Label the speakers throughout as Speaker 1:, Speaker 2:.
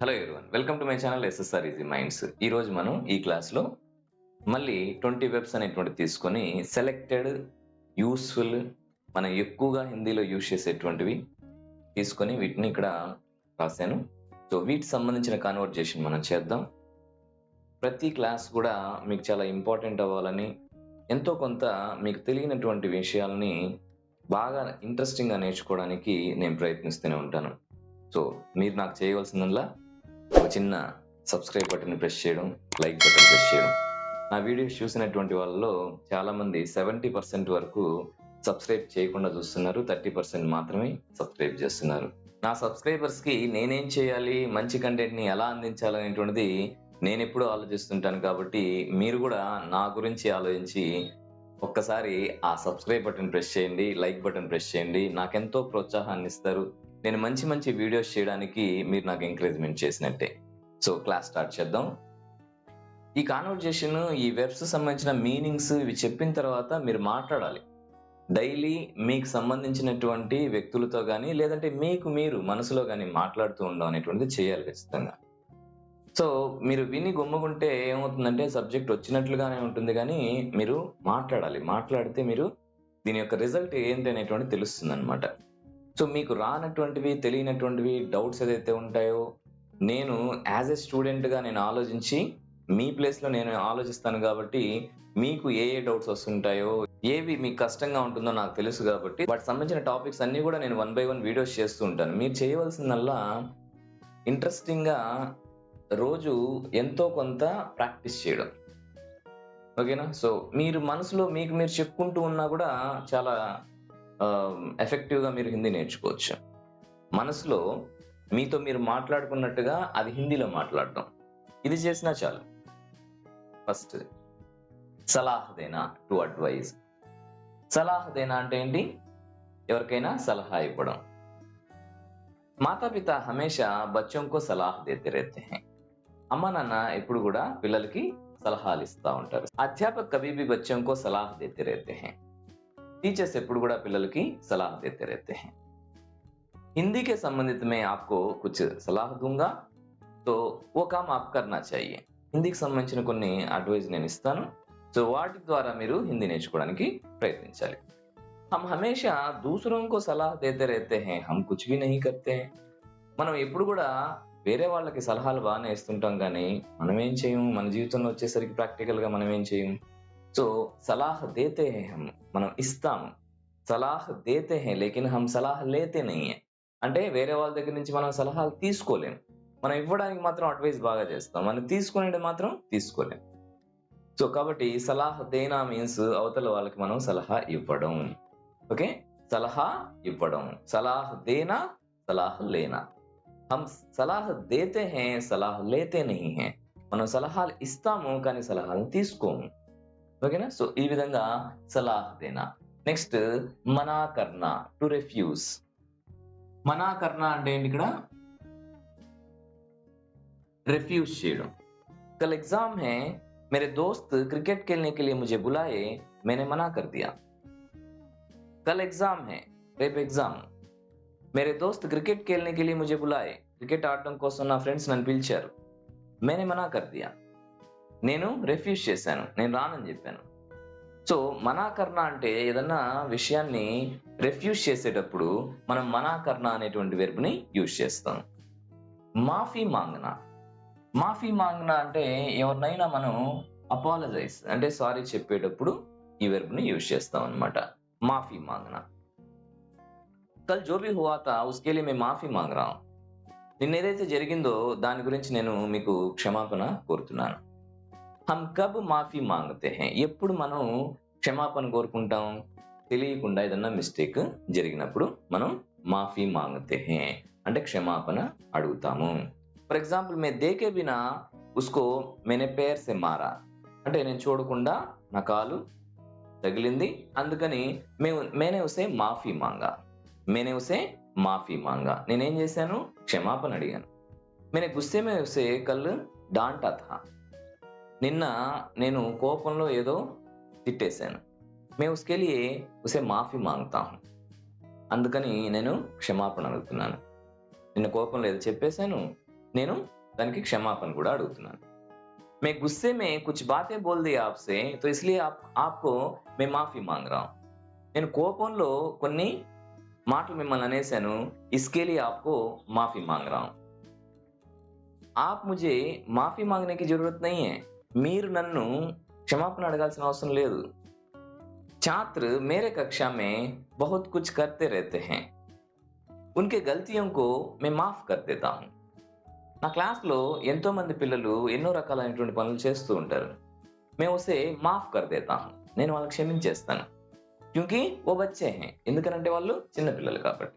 Speaker 1: Hello everyone, welcome to my channel SSR easy minds. ఈరోజు మనం ఈ క్లాస్లో మళ్ళీ 20 వెబ్స్ అనేటువంటి తీసుకొని సెలెక్టెడ్ యూస్ఫుల్ మనం ఎక్కువగా హిందీలో యూజ్ చేసేటువంటివి తీసుకొని వీటిని ఇక్కడ రాశాను. సో వీటికి సంబంధించిన కాన్వర్జేషన్ మనం చేద్దాం. ప్రతి క్లాస్ కూడా మీకు చాలా ఇంపార్టెంట్ అవ్వాలని, ఎంతో కొంత మీకు తెలియనటువంటి విషయాలని బాగా ఇంట్రెస్టింగ్గా నేర్చుకోవడానికి నేను ప్రయత్నిస్తూనే ఉంటాను. సో మీరు నాకు చేయవలసిందల్లా ఒక చిన్న సబ్స్క్రైబ్ బటన్ ప్రెస్ చేయడం, లైక్ బటన్ ప్రెస్ చేయడం. నా వీడియోస్ చూసినటువంటి వాళ్ళలో చాలామంది 70% వరకు సబ్స్క్రైబ్ చేయకుండా చూస్తున్నారు, 30% మాత్రమే సబ్స్క్రైబ్ చేస్తున్నారు. నా సబ్స్క్రైబర్స్కి నేనేం చేయాలి, మంచి కంటెంట్ని ఎలా అందించాలనేటువంటిది నేను ఎప్పుడూ ఆలోచిస్తుంటాను. కాబట్టి మీరు కూడా నా గురించి ఆలోచించి ఒక్కసారి ఆ సబ్స్క్రైబ్ బటన్ ప్రెస్ చేయండి, లైక్ బటన్ ప్రెస్ చేయండి. నాకెంతో ప్రోత్సాహాన్ని ఇస్తారు. నేను మంచి మంచి వీడియోస్ చేయడానికి మీరు నాకు ఎంకరేజ్మెంట్ చేసినట్టే. సో క్లాస్ స్టార్ట్ చేద్దాం. ఈ కాన్వర్జేషన్, ఈ వెబ్స్ సంబంధించిన మీనింగ్స్ ఇవి చెప్పిన తర్వాత మీరు మాట్లాడాలి. డైలీ మీకు సంబంధించినటువంటి వ్యక్తులతో కానీ, లేదంటే మీకు మీరు మనసులో కానీ మాట్లాడుతూ ఉండడం అనేటువంటిది చేయాలి ఖచ్చితంగా. సో మీరు విని గుమ్మగుంటే ఏమవుతుందంటే సబ్జెక్ట్ వచ్చినట్లుగానే ఉంటుంది, కానీ మీరు మాట్లాడాలి. మాట్లాడితే మీరు దీని యొక్క రిజల్ట్ ఏంటి అనేటువంటిది తెలుస్తుంది అనమాట. సో మీకు రానటువంటివి, తెలియనటువంటివి డౌట్స్ ఏదైతే ఉంటాయో, నేను యాజ్ ఎ స్టూడెంట్గా నేను ఆలోచించి మీ ప్లేస్లో నేను ఆలోచిస్తాను. కాబట్టి మీకు ఏ డౌట్స్ వస్తుంటాయో, ఏవి మీకు కష్టంగా ఉంటుందో నాకు తెలుసు. కాబట్టి వాటికి సంబంధించిన టాపిక్స్ అన్నీ కూడా నేను 1 by 1 వీడియోస్ చేస్తూ ఉంటాను. మీరు చేయవలసిందల్లా ఇంట్రెస్టింగ్గా రోజు ఎంతో కొంత ప్రాక్టీస్ చేయడం, ఓకేనా? సో మీరు మనసులో మీకు మీరు చెప్పుకుంటూ ఉన్నా కూడా చాలా ఎఫెక్టివ్గా మీరు హిందీ నేర్చుకోవచ్చు. మనసులో మీతో మీరు మాట్లాడుకున్నట్టుగా అది హిందీలో మాట్లాడటం, ఇది చేసినా చాలు. ఫస్ట్ సలాహ్ దేనా, టు అడ్వైజ్. సలాహ్ దేనా అంటే ఏంటి? ఎవరికైనా సలహా ఇవ్వడం. మాతాపిత హమేషా బచ్చోంకో సలాహ్ దేతే రేతే హై. అమ్మ నాన్న ఎప్పుడు కూడా పిల్లలకి సలహాలు ఇస్తూ ఉంటారు. అధ్యాపక్ కభీ భీ బచ్చోంకో సలాహ్ దేతే రేతే హై. टीचर्स ఎప్పుడు కూడా పిల్లలకి సలహా देते रहते हैं. हिंदी के संबंधित में आपको कुछ सलाह दूंगा, तो वो काम आप करना चाहिए. హిందీకి సంబంధించిన కొన్ని అడ్వైజ్ నేను ఇస్తాను. సో వాటి ద్వారా మీరు హిందీ నేర్చుకోవడానికి ప్రయత్నించాలి. हम हमेशा दूसरों को सलाह देते रहते हैं, हम कुछ भी नहीं करते हैं. మనం ఎప్పుడు కూడా వేరే వాళ్ళకి సలహాలు బాగానే ఇస్తుంటాం, కానీ మనం ఏం చేయము. మన జీవితంలో వచ్చేసరికి ప్రాక్టికల్గా మనం ఏం చేయము. సో సలాహ్ దేతే హై, మనం ఇస్తాము. సలాహ్ దేతే హై లేకిన్ హమ్ సలాహ్ లేతే నహీ హై. అంటే వేరే వాళ్ళ దగ్గర నుంచి మనం సలహాలు తీసుకోలేము. మనం ఇవ్వడానికి మాత్రం అడ్వైస్ బాగా చేస్తాం, మనం తీసుకునేది మాత్రం తీసుకోలేము. సో కాబట్టి సలాహ్ దేనా మీన్స్ అవతల వాళ్ళకి మనం సలహా ఇవ్వడం. ఓకే, సలహా ఇవ్వడం. సలాహ్ దేనా, సలాహ్ లేనా. హమ్ సలాహ్ దేతే హై, సలాహ్ లేతే నహీ హై. మనం సలహాలు ఇస్తాము, కానీ సలహాలు తీసుకోము. ఓకేనా? సో ఈ విధంగా సలాహ్ దేనా. నెక్స్ట్ మనా కర్నా, టు రిఫ్యూజ్. మనా కర్నా అంటే ఏంటి? ఇక్కడ रिफ्यूज చేయడం. कल एग्जाम है, मेरे दोस्त क्रिकेट खेलने के लिए मुझे बुलाए, मैंने मना कर दिया. कल एग्जाम है, రేపు ఎగ్జామ్. मेरे दोस्त क्रिकेट खेलने के लिए मुझे बुलाए, క్రికెట్ ఆడడం కోసం నా ఫ్రెండ్స్ నన్ను పిలిచారు. मैंने मना कर दिया, నేను రిఫ్యూజ్ చేశాను, నేను రానని చెప్పాను. సో మనా కర్నా అంటే ఏదన్నా విషయాన్ని రిఫ్యూజ్ చేసేటప్పుడు మనం మనా కర్నా అనేటువంటి వెర్బ్ని యూజ్ చేస్తాం. మాఫీ మాంగనా. మాఫీ మాంగనా అంటే ఎవరినైనా మనం అపాలజైజ్ అంటే సారీ చెప్పేటప్పుడు ఈ వెర్బ్ని యూజ్ చేస్తాం అనమాట. మాఫీ మాంగనా. కల్ జో భీ హువా తా ఉస్కే లియే మే మాఫీ మాంగ్ రహా హూ. నిన్న ఏదైతే జరిగిందో దాని గురించి నేను మీకు క్షమాపణ కోరుతున్నాను. హమ్ కబ్ మాఫీ మాంగతే హై. ఎప్పుడు మనం క్షమాపణ కోరుకుంటాం? తెలియకుండా ఏదన్నా మిస్టేక్ జరిగినప్పుడు మనం మాఫీ మాంగతే హై అంటే క్షమాపణ అడుగుతాము. ఫర్ ఎగ్జాంపుల్, మే దేకే బినా ఉస్కో మేనే పేర్ సే మారా అంటే నేను చూడకుండా నా కాలు తగిలింది, అందుకని మేనే ఉసే మాఫీ మాంగా. మేనే ఉసే మాఫీ మాంగా. నేనేం చేశాను? క్షమాపణ అడిగాను. మేనే గుస్సే మే ఉసే కల్ డాంటా థా. నిన్న నేను కోపంలో ఏదో తిట్టేశాను. మే ఉస్కే లియే ఉసే మాఫీ మాంగతా హూ. అందుకని నేను క్షమాపణ అడుగుతున్నాను. నిన్న కోపంలో ఏదో చెప్పేశాను, నేను దానికి క్షమాపణ కూడా అడుగుతున్నాను. मैं गुस्से में कुछ बातें बोल दी आपसे तो इसलिए आपको मैं माफी मांग रहा हूं. నేను కోపంలో కొన్ని మాటలు మిమ్మల్ని అనేశాను. इसके लिए आपको माफी मांग रहा हूं. आप मुझे माफी मांगने की जरूरत नहीं है. మీరు నన్ను క్షమాపణ అడగాల్సిన అవసరం లేదు. छात्र मेरे कक्षा में बहुत कुछ करते रहते हैं. उनके गलतियों को मैं माफ कर देता हूं. నా క్లాస్లో ఎంతో మంది పిల్లలు ఎన్నో రకాలైనటువంటి పనులు చేస్తూ ఉంటారు. మేము ఉసే మాఫ్ కర్ దేతా హూం. నేను వాళ్ళకి క్షమించేస్తాను. క్యూంకి वो बच्चे हैं. ఎందుకనంటే వాళ్ళు చిన్న పిల్లలు కాబట్టి.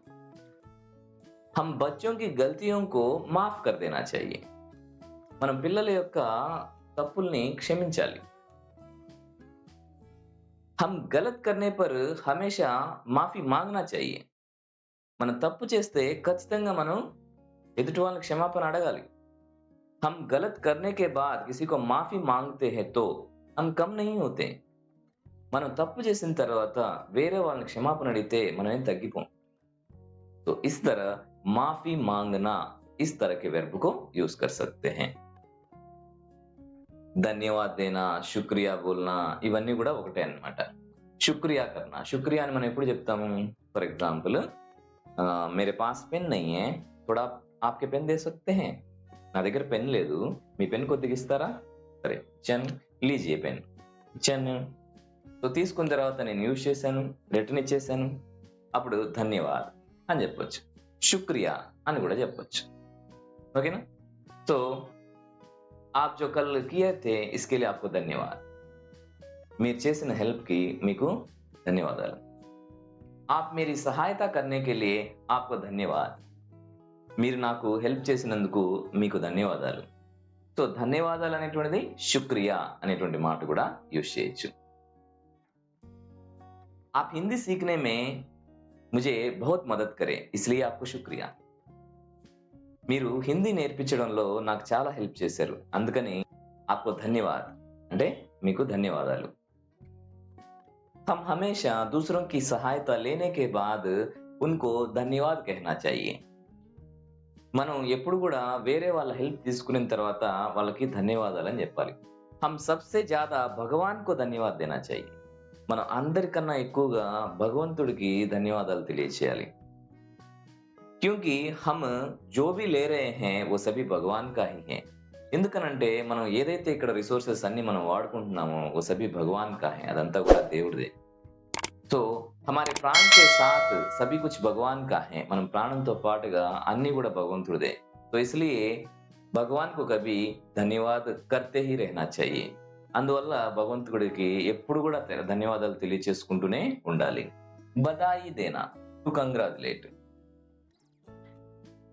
Speaker 1: हम बच्चों की गलतियों को माफ कर देना चाहिए. మనం పిల్లల యొక్క తప్పుల్ని క్షమించాలి. हम गलत करने पर हमेशा माफी मांगना चाहिए. మనం తప్పు చేస్తే ఖచ్చితంగా మనం ఎదుటి వాళ్ళని క్షమాపణ అడగాలి. हम गलत करने के बाद किसी को माफी मांगते हैं तो हम कम नहीं होते. మనం తప్పు చేసిన తర్వాత వేరే వాళ్ళని క్షమాపణ అడిగితే మనం ఏం తగ్గిపోం. तो इस तरह माफी मांगना इस तरह के वर्ब को यूज कर सकते हैं. ధన్యవాద్ దేనా, శుక్రియా బోల్నా ఇవన్నీ కూడా ఒకటే అన్నమాట. శుక్రియా కర్నా, శుక్రియా అని మనం ఎప్పుడు చెప్తాము? ఫర్ ఎగ్జాంపుల్, मेरे पास पेन नहीं है, थोड़ा आपके पेन दे सकते हैं. నా దగ్గర పెన్ లేదు, మీ పెన్ కొద్దిగా ఇస్తారా? సరే, చన్ లీజియే పెన్. చన్ సో తీసుకున్న తర్వాత నేను యూజ్ చేశాను, రిటర్న్ ఇచ్చేసాను. అప్పుడు ధన్యవాద్ అని చెప్పొచ్చు, శుక్రియా అని కూడా చెప్పొచ్చు. ఓకేనా? సో आप जो कल किए थे इसके लिए आपको धन्यवाद. మీరు చేసిన హెల్ప్ కి మీకు ధన్యవాదాలు. आप मेरी सहायता करने के लिए आपको धन्यवाद. మీరు నాకు హెల్ప్ చేసినందుకు మీకు ధన్యవాదాలు. సో ధన్యవాదాలు అనేటువంటిది శుక్రియా అనేటువంటి మాట కూడా యూజ్ చేయొచ్చు. आप हिंदी सीखने में मुझे बहुत मदद करे इसलिए आपको शुक्रिया. మీరు హిందీ నేర్పించడంలో నాకు చాలా హెల్ప్ చేశారు, అందుకని आपको धन्यवाद అంటే మీకు ధన్యవాదాలు. हम हमेशा दूसरों की सहायता लेने के बाद उनको धन्यवाद कहना चाहिए. మనం ఎప్పుడు కూడా వేరే వాళ్ళ హెల్ప్ తీసుకున్న తర్వాత వాళ్ళకి ధన్యవాదాలు అని చెప్పాలి. हम सबसे ज्यादा भगवान को धन्यवाद देना चाहिए. మనం అందరికన్నా ఎక్కువగా భగవంతుడికి ధన్యవాదాలు తెలియచేయాలి. क्योंकि हम जो भी ले रहे हैं वो सभी भगवान का ही है. ఎందుకనంటే మనం ఏదైతే ఇక్కడ రిసోర్సెస్ అన్ని మనం వాడుకుంటున్నామో वो सभी भगवान का है, అదంతా కూడా దేవుడిదే. సో हमारे प्राण के साथ सभी कुछ भगवान का है. మనం ప్రాణంతో పాటుగా అన్ని కూడా భగవంతుడిదే. तो इसलिए भगवान को कभी धन्यवाद करते ही रहना चाहिए. అందువల్ల భగవంతుడికి ఎప్పుడు కూడా ధన్యవాదాలు తెలియచేసుకుంటూనే ఉండాలి. Badhaai Dena, to congratulate.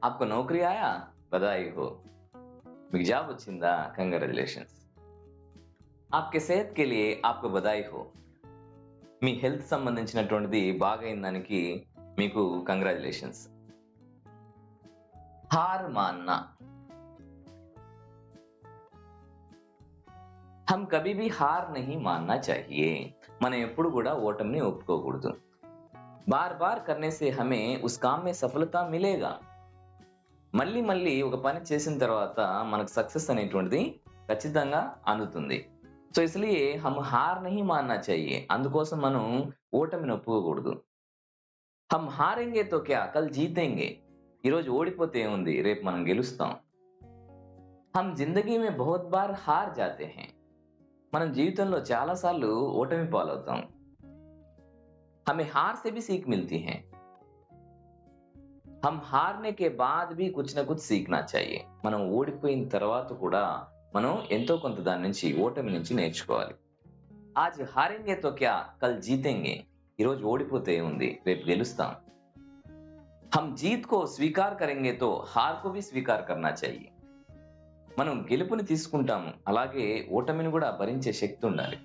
Speaker 1: आपको नौकरी आया, बधाई हो. మీకు జాబ్ వచ్చిందా, కంగ్రాచులేషన్స్. आपके सेहत के लिए आपको बधाई हो. మీ హెల్త్ సంబంధించినటువంటిది బాగైన దానికి మీకు కంగ్రాచులేషన్స్. హార్ మాన్నా, हम कभी भी हार नहीं मानना चाहिए. మనం ఎప్పుడు కూడా ఓటమిని ఒప్పుకోకూడదు. बार बार करने से हमें उस काम में सफलता मिलेगा. మళ్ళీ మళ్ళీ ఒక పని చేసిన తర్వాత మనకు సక్సెస్ అనేటువంటిది ఖచ్చితంగా అందుతుంది. సో ఇస్లియే హమ్ హార్ నహీ మాన్నా चाहिए. అందుకోసం మనం ఓటమిని ఒప్పుకోకూడదు. హమ్ హారెంగే తో క్యా, కల్ జీతేంగే. ఈరోజు ఓడిపోతే ఏముంది, రేపు మనం గెలుస్తాం. హమ్ జిందగీ మే బహుత్ బార్ హార్ జాతే హై. మనం జీవితంలో చాలా సార్లు ఓటమి పాలవుతాం. हमें हार से भी सीख मिलती है. हम हारने के बाद भी कुछ ना कुछ सीखना चाहिए. మనం ఓడిపోయిన తర్వాత కూడా మనం ఎంతో కొంత దాని నుంచి, ఓటమి నుంచి నేర్చుకోవాలి. आज हारेंगे तो क्या, कल जीतेंगे. ఈరోజు ఓడిపోతే ఏముంది, రేపు గెలుస్తాం. हम जीत को स्वीकार करेंगे तो हार को भी स्वीकार करना चाहिए. మనం గెలుపుని తీసుకుంటాము, అలాగే ఓటమిని కూడా భరించే శక్తి ఉండాలి.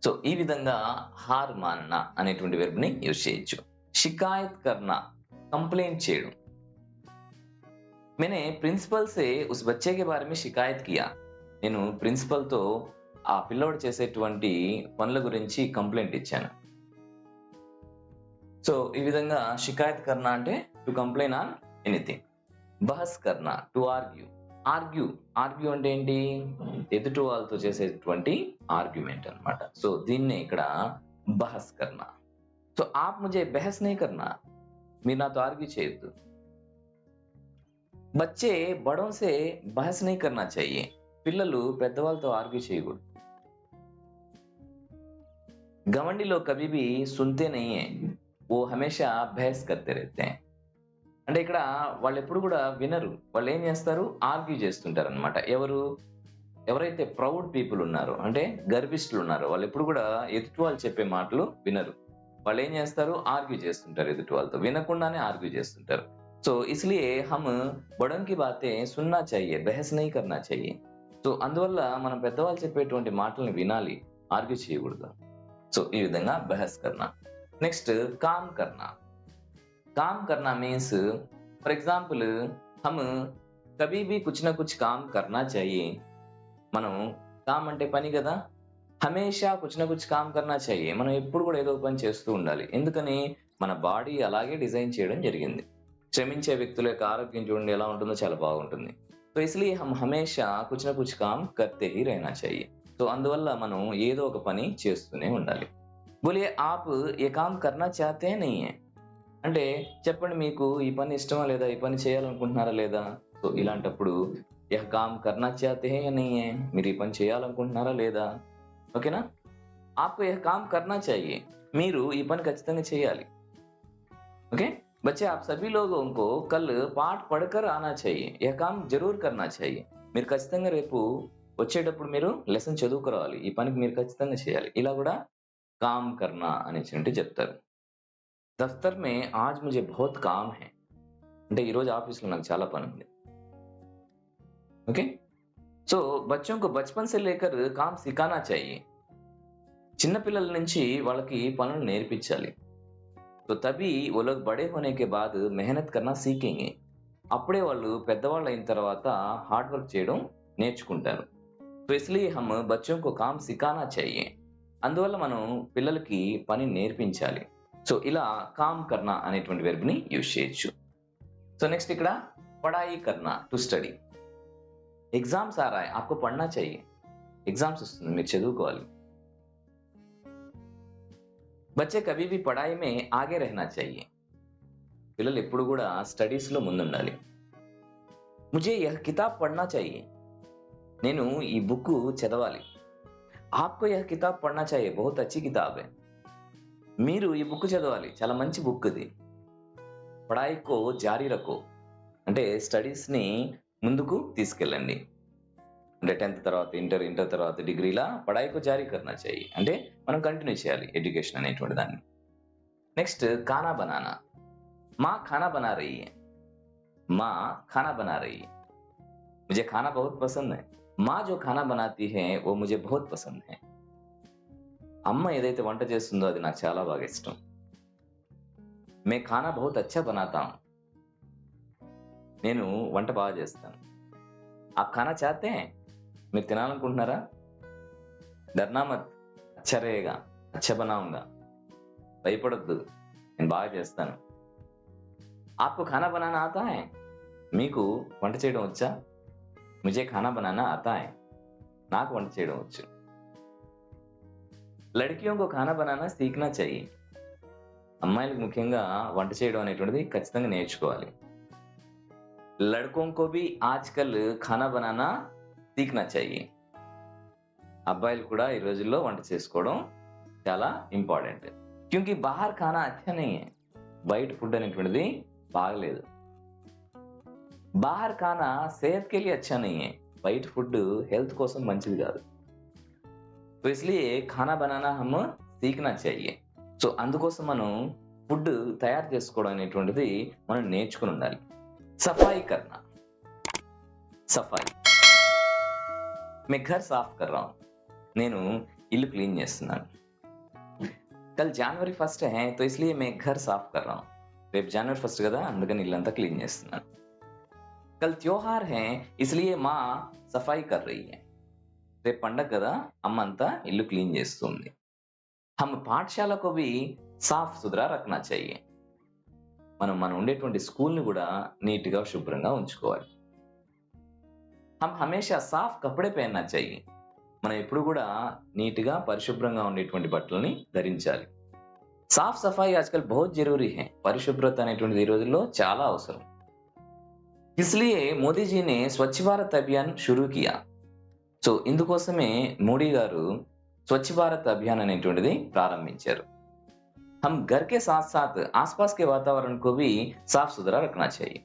Speaker 1: సో ఈ విధంగా హార్ మాన్నా అనేటువంటి వెర్బ్ ని యూజ్ చేయొచ్చు. షికాయత్ కర్నా, కంప్లైంట్ చేయడం. मैंने प्रिंसिपल से उस बच्चे के बारे में शिकायत किया. నేను ప్రిన్సిపల్ తో ఆ పిల్లోడు చేసేటువంటి పనుల గురించి కంప్లైంట్ ఇచ్చాను. సో ఈ విధంగా షికాయత్ కర్నా అంటే టు కంప్లైన్ ఆన్ ఎనీథింగ్. బహస్ కర్నా టు ఆర్గ్యూ. ఆర్గ్యూ అంటే ఏంటి? ఎదుటి వాళ్ళతో చేసేటువంటి ఆర్గ్యుమెంట్ అన్నమాట. సో దీన్నే ఇక్కడ బహస్ కర్నా. సో ఆప్ ముజే బహస్ నహీ కర్నా, మీరు నాతో ఆర్గ్యూ చేయొద్దు. బచ్చే బడోं से బహస్ नहीं करना चाहिए, పిల్లలు పెద్దవాళ్ళతో ఆర్గ్యూ చేయకూడదు. घमंडी लोग कभी भी सुनते नहीं है, वो हमेशा बहस करते रहते हैं. అంటే ఇక్కడ వాళ్ళు ఎప్పుడు కూడా వినరు, వాళ్ళు ఏం చేస్తారు? ఆర్గ్యూ చేస్తుంటారు అనమాట. ఎవరైతే ప్రౌడ్ పీపుల్ ఉన్నారో, అంటే గర్విష్ఠులు ఉన్నారో, వాళ్ళు ఎప్పుడు కూడా ఎదుటి వాళ్ళు చెప్పే మాటలు వినరు. వాళ్ళు ఏం చేస్తారు? ఆర్గ్యూ చేస్తుంటారు ఎదుటి వాళ్ళతో, వినకుండానే ఆర్గ్యూ చేస్తుంటారు. సో इसलिए हम बड़ों की बातें सुनना चाहिए, बहस नहीं करना चाहिए. సో అందువల్ల మనం పెద్దవాళ్ళు చెప్పేటువంటి మాటల్ని వినాలి, ఆర్గ్యూ చేయకూడదు. సో ఈ విధంగా బహస్ కర్నా. Next com కర్నా. काम करना मीन्स फॉर एग्जाम्पल हम कभी भी कुछ ना कुछ काम करना चाहिए. మనం కామ్ అంటే పని కదా, హమేషా కుచ్ నా కుచ్ కామ్ కర్నా చాహియే. మనం ఎప్పుడు కూడా ఏదో ఒక పని చేస్తూ ఉండాలి. ఎందుకని? మన బాడీ అలాగే డిజైన్ చేయడం జరిగింది. శ్రమించే వ్యక్తుల యొక్క ఆరోగ్యం చూడండి ఎలా ఉంటుందో, చాలా బాగుంటుంది. సో ఇస్లియే హమ్ హమేషా కుచ్ నా కుచ్ కామ్ కర్తే హీ रहना चाहिए. సో అందువల్ల మనం ఏదో ఒక పని చేస్తూనే ఉండాలి. బోలియే ఆప్ ఏ కామ్ కర్నా చాహతే హై నహీ హై, అంటే చెప్పండి, మీకు ఈ పని ఇష్టమా లేదా, ఈ పని చేయాలనుకుంటున్నారా లేదా? సో ఇలాంటప్పుడు యహ్ కామ్ కర్నా చాహతే హై యా నహీ హై, మీరు ఈ పని చేయాలనుకుంటున్నారా లేదా? ఓకేనా? ఆప్కో యహ్ కామ్ కర్నా చాహియే, మీరు ఈ పని ఖచ్చితంగా చేయాలి. ఓకే बच्चे, आप सभी लोगों को कल पाठ पढ़कर आना चाहिए, यह काम जरूर करना चाहिए. మీరు ఖచ్చితంగా రేపు వచ్చేటప్పుడు మీరు లెసన్ చదువుకురావాలి, ఈ పనికి మీరు ఖచ్చితంగా చేయాలి. ఇలా కూడా కామ్ కర్నా అనేసి చెప్తారు. దఫ్తర్ మే ఆజ్ ముझे बहुत काम है, అంటే ఈరోజు ఆఫీస్లో నాకు చాలా పని ఉంది. ఓకే సో बच्चों को बचपन से लेकर काम सिखाना चाहिए. చిన్న పిల్లల నుంచి వాళ్ళకి పనులు నేర్పించాలి. तो तभी वो लोग बड़े होने के बाद मेहनत करना सीखेंगे. అప్పుడే వాళ్ళు పెద్దవాళ్ళు అయిన తర్వాత హార్డ్ వర్క్ చేయడం నేర్చుకుంటారు. तो इसलिए हम बच्चों को काम सिखाना चाहिए. అందువల్ల మనం పిల్లలకి పని నేర్పించాలి. సో ఇలా కామ్ కర్నా అనేటువంటి వెర్బ్ ని యూజ్ చేయొచ్చు. సో నెక్స్ట్ ఇక్కడ పడాయి కర్నా టు స్టడీ. ఎగ్జామ్స్ ఆ రहा है, आपको पढ़ना चाहिए. ఎగ్జామ్స్ వస్తుంది, మీరు చదువుకోవాలి. बच्चे कभी भी पढ़ाई में आगे रहना चाहिए. పిల్లలు ఎప్పుడు కూడా స్టడీస్ లో ముందుండాలి. मुझे यह किताब पढ़ना चाहिए, నేను ఈ బుక్ చదవాలి. आपको यह किताब पढ़ना चाहिए, बहुत अच्छी किताब है. మీరు ఈ బుక్ చదవాలి, చాలా మంచి బుక్ ఇది. పడాయి కో జారీ రఖో, అంటే స్టడీస్ ని ముందుకు తీసుకెళ్ళండి. అంటే 10th తర్వాత ఇంటర్ తర్వాత డిగ్రీలా పడాయి కో జారీ కర్నా చాహియే, అంటే మనం కంటిన్యూ చేయాలి ఎడ్యుకేషన్ అనేటువంటి దాన్ని. నెక్స్ట్ खाना बनाना. माँ खाना बना रही है, माँ खाना बना रही है. मुझे खाना बहुत पसंद है. माँ जो खाना बनाती है वो मुझे बहुत पसंद है. అమ్మ ఏదైతే వంట చేస్తుందో అది నాకు చాలా బాగా ఇష్టం. मैं खाना बहुत अच्छा बनाता हूँ, నేను వంట బాగా చేస్తాను. आप खाना चाहते हैं, మీరు తినాలనుకుంటున్నారా? डरना मत, अच्छा रहेगा, अच्छा बनाऊंगा. భయపడొద్దు, నేను బాగా చేస్తాను. आपको खाना बनाना आता है, మీకు వంట చేయడం వచ్చా? मुझे खाना बनाना आता है, నాకు వంట చేయడం వచ్చు. लड़कियों को खाना बनाना सीखना चाहिए. అమ్మాయిలకు ముఖ్యంగా వంట చేయడం అనేటువంటిది ఖచ్చితంగా నేర్చుకోవాలి. लड़कों को भी आजकल खाना बनाना सीखना चाहिए. అబ్బాయిలు కూడా ఈ రోజుల్లో వంట చేసుకోవడం చాలా ఇంపార్టెంట్. क्योंकि बाहर खाना अच्छा नहीं है, బయట ఫుడ్ అనేటువంటిది బాగలేదు. बाहर खाना सेहत के लिए अच्छा नहीं है, బయట ఫుడ్ హెల్త్ కోసం మంచిది కాదు. तो इसलिए खाना बनाना हम सीखना चाहिए. సో అందుకోసం మనం ఫుడ్ తయారు చేసుకోవడం అనేటువంటిది మనం నేర్చుకుని ఉండాలి. సఫాయి కర్నా. సఫాయి, मैं घर साफ कर रहा हूं, నేను ఇల్లు క్లీన్ చేస్తున్నాను. कल जनवरी 1 है तो इसलिए मैं घर साफ कर रहा हूं. రేపు జనవరి 1 కదా, అందుకని ఇల్లంతా క్లీన్ చేస్తున్నాను. कल त्योहार है इसलिए माँ सफाई कर रही है. రేపు పండగ కదా, అమ్మ అంతా ఇల్లు క్లీన్ చేస్తుంది. हम पाठशाला को भी साफ सुथरा रखना चाहिए. మనం ఉండేటువంటి స్కూల్ని కూడా నీట్గా శుభ్రంగా ఉంచుకోవాలి. हम हमेशा साफ कपड़े पहनना चाहिए. మనం ఎప్పుడు కూడా నీట్గా పరిశుభ్రంగా ఉండేటువంటి బట్టలని ధరించాలి. సాఫ్ సఫాయి ఆజ్కల్ బహుత్ జరూరీ హై. పరిశుభ్రత అనేటువంటిది ఈ రోజుల్లో చాలా అవసరం. ఇస్లియే మోదీజీనే స్వచ్ఛ భారత్ అభియాన్ షురూ కియా. సో ఇందుకోసమే మోడీ గారు స్వచ్ఛ భారత్ అభియాన్ అనేటువంటిది ప్రారంభించారు. हम घर के साथ साथ आसपास के वातावरण को भी साफ सुथरा रखना चाहिए.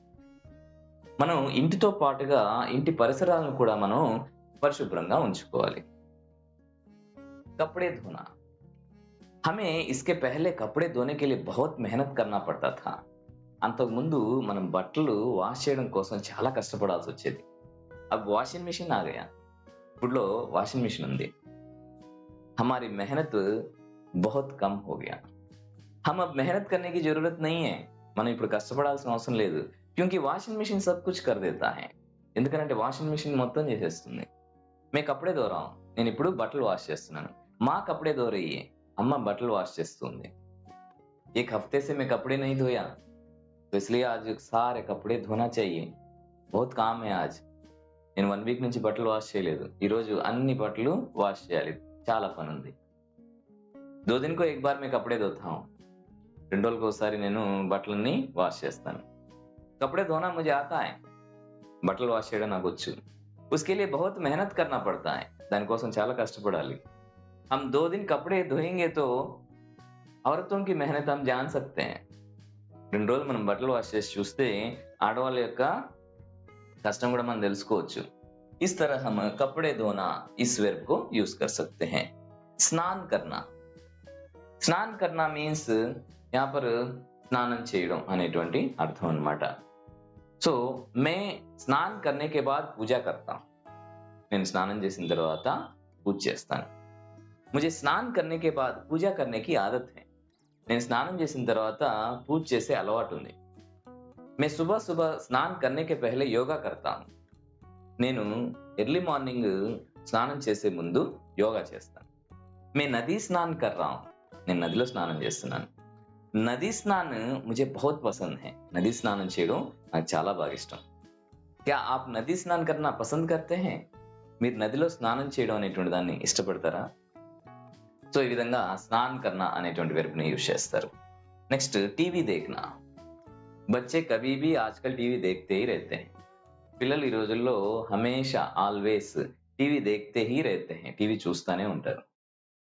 Speaker 1: మనం ఇంటితో పాటుగా ఇంటి పరిసరాలను కూడా మనం పరిశుభ్రంగా ఉంచుకోవాలి. कपड़े धोना, हमें इसके पहले कपड़े धोने के लिए बहुत मेहनत करना पड़ता था. అంతకు ముందు మనం బట్టలు వాష్ చేయడం కోసం చాలా కష్టపడాల్సి వచ్చేది. अब वॉशिंग मशीन आ गया. ఇప్పుడులో వాషింగ్ మిషన్ ఉంది. हमारी मेहनत बहुत कम हो गया. हम अब मेहनत करने की जरूरत नहीं है. మనం ఇప్పుడు కష్టపడాల్సిన అవసరం లేదు. क्योंकि వాషింగ్ మిషన్ सब कुछ कर देता है. ఎందుకంటే వాషింగ్ మిషన్ మొత్తం చేసేస్తుంది. मैं कपड़े धो रहा हूं. నేను ఇప్పుడు బట్టలు వాష్ చేస్తున్నాను. माँ कपड़े धो रही है. అమ్మ బట్టలు వాష్ చేస్తుంది. एक हफ्ते से मैं कपड़े नहीं धोया, तो इसलिए आज सारे कपड़े धोना चाहिए. बहुत काम है आज. నేను 1 వీక్ నుంచి బట్టలు వాష్ చేయలేదు. ఈరోజు అన్ని బట్టలు వాష్ చేయాలి. చాలా పని ఉంది. 2 दिन को एक बार मैं कपड़े धोता हूँ. 2 రోజులకు ఒకసారి నేను బట్టలన్నీ వాష్ చేస్తాను. कपड़े धोना मुझे आता है. బట్టలు వాష్ చేయడం నాకు వచ్చు. उसके लिए बहुत मेहनत करना पड़ता है. దానికోసం చాలా కష్టపడాలి. हम 2 दिन कपड़े धोएंगे तो औरतों की मेहनत हम जान सकते हैं. 2 రోజులు మనం బట్టలు వాష్ చేసి చూస్తే ఆడవాళ్ళ యొక్క కష్టం కూడా మనం తెలుసుకోవచ్చు. इस तरह हम कपड़े धोना इस वर्ब को यूज कर सकते हैं. स्नान करना. స్నాన్ కర్నా మీన్స్ यहाँ पर స్నానం చేయడం అనేటువంటి అర్థం అన్నమాట. సో మే స్నాన్ కర్నే కే బాద్ పూజ కర్తా. నేను స్నానం చేసిన తర్వాత పూజ చేస్తాను. मुझे स्नान करने के बाद पूजा करने की आदत है. నేను స్నానం చేసిన తర్వాత పూజ చేసే అలవాటు ఉంది. मैं सुबह सुबह स्नान करने के पहले యోగా करता हूं. నేను ఎర్లీ మార్నింగ్ స్నానం చేసే ముందు యోగా చేస్తాను. मैं नदी स्नान कर रहा हूं. నేను నదిలో స్నానం చేస్తున్నాను. నదీ స్నాన్ मुझे बहुत पसंद है. నది స్నానం చేయడం నాకు చాలా బాగా ఇష్టం. क्या आप नदी स्नान करना पसंद करते हैं? మీరు నదిలో స్నానం చేయడం అనేటువంటి దాన్ని ఇష్టపడతారా? సో ఈ విధంగా స్నాన్ కర్నా అనేటువంటి వెర్బ్ ని యూజ్ చేస్తారు. నెక్స్ట్ టీవీ దేఖ్నా. బచ్చే కభీ భీ ఆజ్కల్ టీవీ దేఖ్తే హీ रहते हैं. పిల్లలు ఈ రోజుల్లో హమేషా ఆల్వేస్ టీవీ దేఖ్తే హీ रहते हैं. టీవీ చూస్తానే ఉంటారు.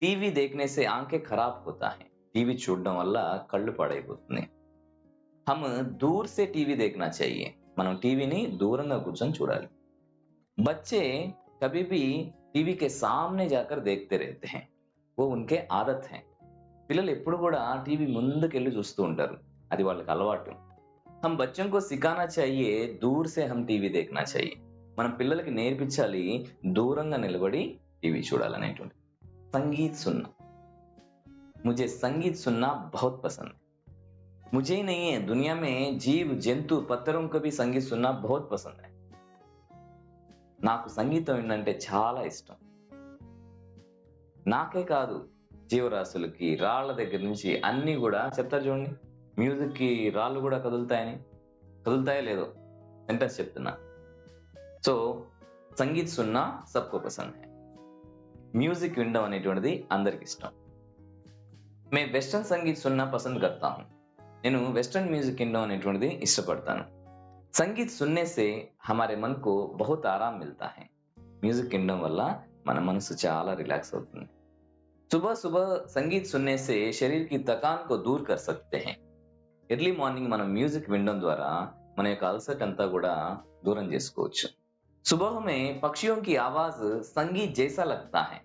Speaker 1: టీవీ దేఖ్నే సే ఆంఖే ఖరాబ్ హోతా హై. టీవీ చూడడం వల్ల కళ్ళు పాడైపోతుంది. హమ్ దూర్ సే టీవీ దేఖ్నా చాహియే. మనం టీవీని దూరంగా కూర్చొని చూడాలి. బచ్చే కభీ భీ టీవీ కే సామ్నే జాకర్ దేఖ్తే रहते हैं. वो उनके आदत है. పిల్లలు ఎప్పుడు కూడా టీవీ ముందుకెళ్ళి చూస్తూ ఉంటారు. అది వాళ్ళకి అలవాటు. हम बच्चों को सिखाना चाहिए दूर से हम टीवी देखना चाहिए. మనం పిల్లలకి నేర్పించాలి దూరంగా నిలబడి టీవీ చూడాలనేటువంటి. संगीत सुनना. मुझे संगीत सुनना बहुत पसंद है. मुझे ही नहीं है, दुनिया में जीव जंतु पत्थरों को भी संगीत सुनना बहुत पसंद है. నాకు సంగీతం ఏంటంటే చాలా ఇష్టం. నాకే కాదు, జీవరాశులకి రాళ్ల దగ్గర నుంచి అన్ని కూడా చెప్తారు చూడండి. మ్యూజిక్ కి రాళ్ళు కూడా కదులుతాయని. కదులుతాయో లేదో సెంటెన్స్ చెప్తున్నా. సో సంగీత్ సున్నా సబ్కో పసంద్ హై. మ్యూజిక్ వినడం అనేటువంటిది అందరికి ఇష్టం. మే వెస్టర్న్ సంగీత్ సున్నా పసంద్ కర్తా హూ. నేను వెస్టర్న్ మ్యూజిక్ వినడం అనేటువంటిది ఇష్టపడతాను. సంగీత్ సున్నే సే హమారే మన్ కో బహుత్ ఆరామ్ మిల్తా హై. మ్యూజిక్ వినడం వల్ల మన మనసు చాలా రిలాక్స్ అవుతుంది. సుబహ్ సుబహ్ సంగీత్ సున్నే సే శరీర్ కి థకాన్ కో దూర్ కర్ సక్తే హై. ఎర్లీ మార్నింగ్ మనం మ్యూజిక్ వినడం ద్వారా మన యొక్క అలసట అంతా కూడా దూరం చేసుకోవచ్చు. సుబహ్ మే పక్షియోం కి Awaaz sangeet జైసా లగ్తా high.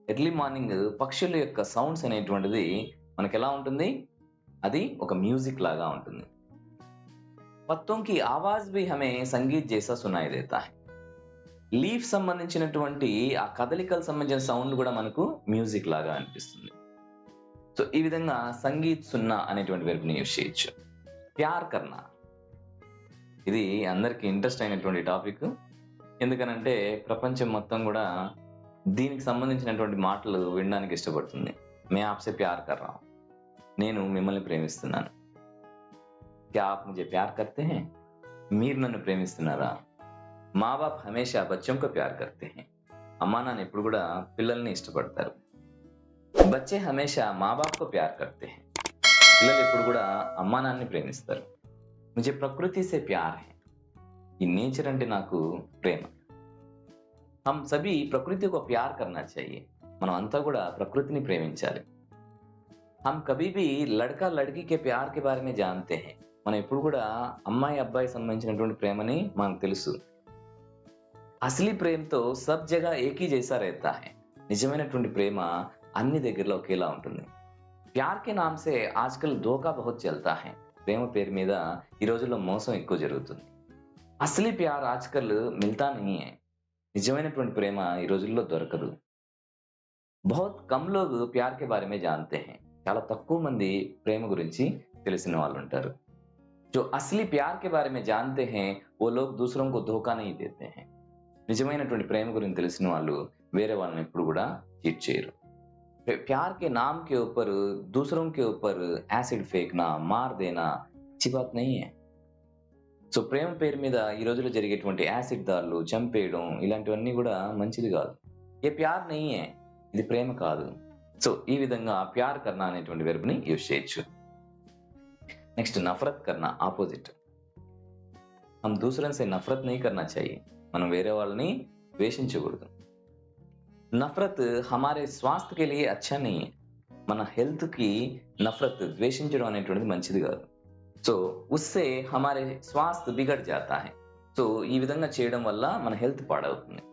Speaker 1: Early morning పక్షుల యొక్క సౌండ్స్ అనేటువంటిది మనకి ఎలా ఉంటుంది? అది ఒక మ్యూజిక్ లాగా ఉంటుంది. పత్తోం కి ఆవాజ్ భీ హమే సంగీత్ జైసా సునాయి దేతా హై. లీఫ్ సంబంధించినటువంటి ఆ కదలికలు సంబంధించిన సౌండ్ కూడా మనకు మ్యూజిక్ లాగా అనిపిస్తుంది. సో ఈ విధంగా సంగీత్ సున్నా అనేటువంటి వెర్బ్ని యూజ్ చేయొచ్చు. ప్యార్ కర్నా. ఇది అందరికి ఇంట్రెస్ట్ అయినటువంటి టాపిక్. ఎందుకనంటే ప్రపంచం మొత్తం కూడా దీనికి సంబంధించినటువంటి మాటలు వినడానికి ఇష్టపడుతుంది. మే ఆప్సే ప్యార్ కర్ రహా హూ. నేను మిమ్మల్ని ప్రేమిస్తున్నాను. क्या आप मुझे प्यार करते हैं? మీరు నన్ను ప్రేమిస్తున్నారా? మాँ बाप हमेशा बच्चों को प्यार करते हैं. అమ్మా నాన్న ఎప్పుడు కూడా పిల్లల్ని ఇష్టపడతారు. बच्चे हमेशा माँ बाप को प्यार करते हैं. పిల్లలు ఎప్పుడు కూడా అమ్మా నాన్నని ప్రేమిస్తారు. मुझे प्रकृति से प्यार है. ఈ నేచర్ అంటే నాకు ప్రేమ. हम सभी प्रकृति को प्यार करना चाहिए. మనం అంతా కూడా ప్రకృతిని ప్రేమించాలి. हम कभी भी लड़का लड़की के प्यार के बारे में जानते हैं. మనం ఎప్పుడు కూడా అమ్మాయి అబ్బాయి సంబంధించినటువంటి ప్రేమని మనకు తెలుసు. అసలీ ప్రేమతో సబ్ జగహ ఏకీ జైసా रहता है. నిజమైనటువంటి ప్రేమ అన్ని దగ్గరలో ఒకేలా ఉంటుంది. ప్యార్ కే నామ్ సే ఆజ్కల్ ధోకా బహుత్ చల్తా है. ప్రేమ పేరు మీద ఈ రోజుల్లో మోసం ఎక్కువ జరుగుతుంది. అసలీ ప్యార్ ఆజ్కల్ మిల్తా నహీ है. నిజమైనటువంటి ప్రేమ ఈ రోజుల్లో దొరకదు. బహుత్ కమ్ లోగ్ ప్యార్ కే బారే మే జాన్తే हैं. చాలా తక్కువ మంది ప్రేమ గురించి తెలిసిన వాళ్ళు ఉంటారు. जो असली प्यार के बारे में जानते हैं वो लोग दूसरों को धोखा नहीं देते हैं. నిజమైనటువంటి ప్రేమ గురించి తెలిసిన వాళ్ళు వేరే వాళ్ళని ఎప్పుడు కూడా చీట్ చేయరు. प्यार के नाम के ऊपर दूसरों के ऊपर एसिड फेंकना मार देना अच्छी बात नहीं है. సో ప్రేమ పేరు మీద ఈ రోజుల్లో జరిగేటువంటి యాసిడ్ దాడులు చంపేయడం ఇలాంటివన్నీ కూడా మంచిది కాదు. ఏ ప్యార్ నహీ హై, ఇది ప్రేమ కాదు. సో ఈ విధంగా ప్యార్ కర్నా అనేటువంటి వెర్బ్ ని యూజ్ చేయొచ్చు. నెక్స్ట్ నఫరత్ కర్నా ఆపోజిట్. हम दूसरों से नफरत नहीं करना चाहिए. మనం వేరే వాళ్ళని ద్వేషించకూడదు. నఫరత్ హమారే స్వాస్థ్య కే లియే అచ్చా నహీ హై. మన హెల్త్ కి నఫరత్ ద్వేషించడం అనేటువంటిది మంచిది కాదు. సో ఉస్సే హమారే స్వాస్థ్య బిగడ్ జాతా హై. సో ఈ విధంగా చేయడం వల్ల మన హెల్త్ పాడవుతుంది.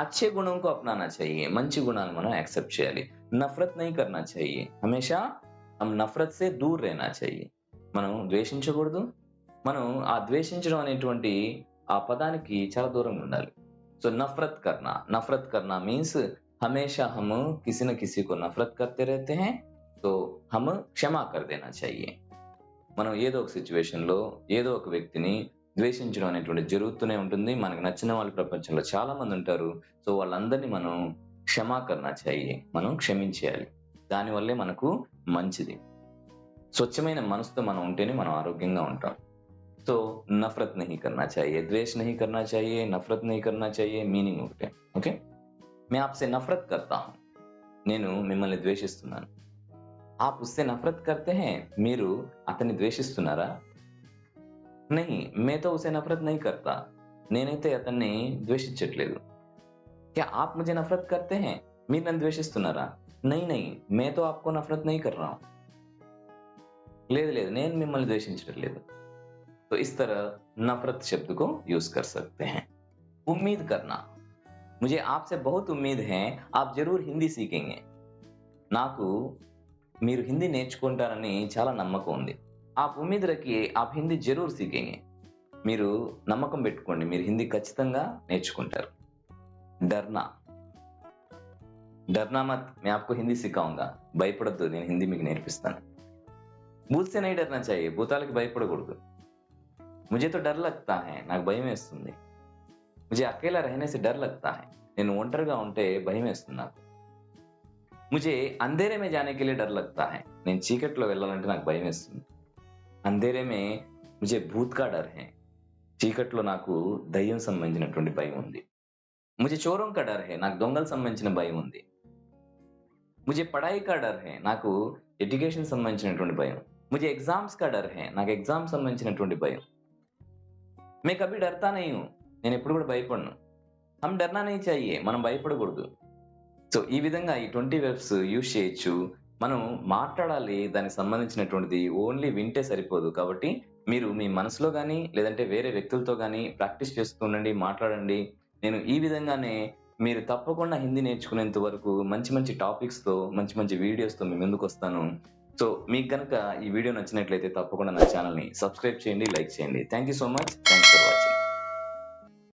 Speaker 1: అచ్చే గుణం కో అప్నానా चाहिए. మంచి గుణాలను మనం యాక్సెప్ట్ చేయాలి. నఫరత్ నహీ కర్నా चाहिए. హమేషా हम नफरत से दूर रहना चाहिए. మనం ద్వేషించకూడదు. మనం ఆ ద్వేషించడం అనేటువంటి ఆ పదానికి చాలా దూరంగా ఉండాలి. సో नफरत करना मीन्स हमेशा हम किसी न किसी को नफरत करते रहते हैं. तो हम क्षमा कर देना चाहिए. మనం ఏదో ఒక సిచ్యువేషన్ లో ఏదో ఒక వ్యక్తిని ద్వేషించడం అనేటువంటి జరుగుతూనే ఉంటుంది. మనకు నచ్చిన వాళ్ళు ప్రపంచంలో చాలా మంది ఉంటారు. సో వాళ్ళందరినీ మనం క్షమా కర్నా चाहिए. మనం క్షమించేయాలి. దానివల్లే మనకు మంచిది. స్వచ్ఛమైన మనసుతో మనం ఉంటేనే మనం ఆరోగ్యంగా ఉంటాం. సో నఫరత్ నహీ కర్నా चाहिए, ద్వేష్ నహీ కర్నా चाहिए, నఫరత్ నహీ కర్నా चाहिए మీనింగ్ ఒకటే. ఓకే, मैं आपसे नफरत करता हूं. నేను మిమ్మల్ని ద్వేషిస్తున్నాను. आप उससे नफरत करते हैं. మీరు అతన్ని ద్వేషిస్తున్నారా? नहीं, मैं तो उसे नफरत नहीं करता. నేనైతే అతన్ని ద్వేషించట్లేదు. क्या आप मुझे नफरत करते हैं. మీరు నన్ను ద్వేషిస్తున్నారా? नहीं नहीं, मैं तो आपको नफरत नहीं कर रहा हूं. లేదు లేదు, నేను మిమ్మల్ని ద్వేషించడం లేదు. तो इस तरह नफरत शब्द को यूज कर सकते हैं. उम्मीद करना. मुझे आपसे बहुत उम्मीद है आप जरूर हिंदी सीखेंगे. నాకు మీరు హిందీ నేర్చుకుంటారని చాలా నమ్మకం ఉంది. आप उम्मीद रखिए आप हिंदी जरूर सीखेंगे. మీరు నమ్మకం పెట్టుకోండి, మీరు హిందీ ఖచ్చితంగా నేర్చుకుంటారు. डरना. डरना मत, मैं आपको हिंदी सिखाऊंगा. భయపడద్దు, నేను హిందీ మీకు నేర్పిస్తాను. भूत से नहीं डरना चाहिए. భూతాలకి భయపడకూడదు. मुझे तो डर लगता है, నాకు భయం వేస్తుంది. मुझे अकेला रहने से डर लगता है. నేను ఒంటరిగా ఉంటే భయం వేస్తుంది నాకు. मुझे अंधेरे में जाने के लिए डर लगता है. నేను చీకట్లో వెళ్ళాలంటే నాకు భయం వేస్తుంది. अंधेरे में मुझे भूत का डर है. చీకట్లో నాకు దయ్యం సంబంధించినటువంటి భయం ఉంది. मुझे चोरों का डर है. నాకు దొంగలు సంబంధించిన భయం ఉంది. मुझे पढ़ाई का डर है. నాకు ఎడ్యుకేషన్ సంబంధించినటువంటి భయం. मुझे एग्जाम्स का डर है. నాకు ఎగ్జామ్ సంబంధించినటువంటి భయం. मैं कभी डरता नहीं हूं. నేను ఎప్పుడు కూడా భయపడను. हम डरना नहीं चाहिए. మనం భయపడకూడదు. సో ఈ విధంగా ఈ 20 వెర్బ్స్ యూజ్ చేయొచ్చు. మనం మాట్లాడాలి, దానికి సంబంధించినటువంటిది ఓన్లీ వింటే సరిపోదు. కాబట్టి మీరు మీ మనసులో కానీ లేదంటే వేరే వ్యక్తులతో కానీ ప్రాక్టీస్ చేస్తూ ఉండండి, మాట్లాడండి. నేను ఈ విధంగానే మీరు తప్పకుండా హిందీ నేర్చుకునేంత వరకు మంచి మంచి టాపిక్స్తో మంచి మంచి వీడియోస్తో మీ ముందుకు వస్తాను. సో మీకు కనుక ఈ వీడియో నచ్చినట్లయితే తప్పకుండా నా ఛానల్ని సబ్స్క్రైబ్ చేయండి, లైక్ చేయండి. Thank you so much. Thanks for watching.